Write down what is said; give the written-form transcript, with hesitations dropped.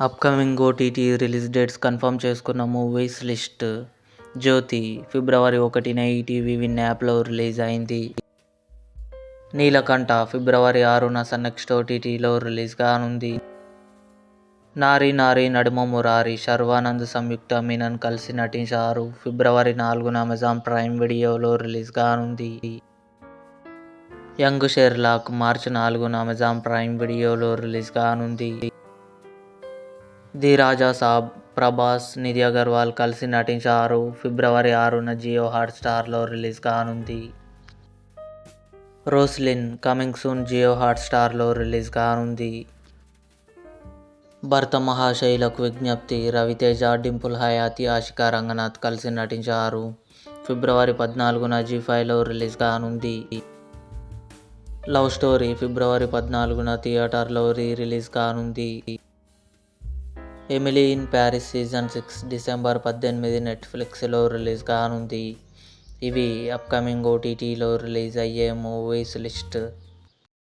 Upcoming OTT release dates confirm చేసుకున్న movies list. జ్యోతి ఫిబ్రవరి 1న ETV win యాప్లో release అయింది. నీలకంఠ ఫిబ్రవరి 6న సన్నెక్స్ట్ ఓటీటీలో రిలీజ్ కానుంది. నారీ నారీ నడుమ మురారి శర్వానంద్, సంయుక్త మీనన్ కలిసి నటించారు. ఫిబ్రవరి 4న అమెజాన్ ప్రైమ్ వీడియోలో రిలీజ్ కానుంది. యంగ్ షెర్లాక్ మార్చి 4న అమెజాన్ ప్రైమ్ వీడియోలో రిలీజ్ కానుంది. ది రాజా సాబ్ ప్రభాస్, నిధి అగర్వాల్ కలిసి నటించారు. ఫిబ్రవరి 6న జియో హాట్స్టార్లో రిలీజ్ కానుంది. రోస్లిన్ కమింగ్ సూన్ జియో హాట్స్టార్లో రిలీజ్ కానుంది. భర్త మహాశైలకు విజ్ఞప్తి రవితేజ, డింపుల్ హయాతి, ఆషికా రంగనాథ్ కలిసి నటించారు. ఫిబ్రవరి 14న జీ5లో రిలీజ్ కానుంది. లవ్ స్టోరీ ఫిబ్రవరి 14న థియేటర్లో రిలీజ్ కానుంది. Emily in Paris season 6 December 18 నెట్ఫ్లిక్స్లో రిలీజ్ కానుంది. ఇవి అప్కమింగ్ ఓటీటీలో రిలీజ్ అయ్యే మూవీస్ లిస్ట్.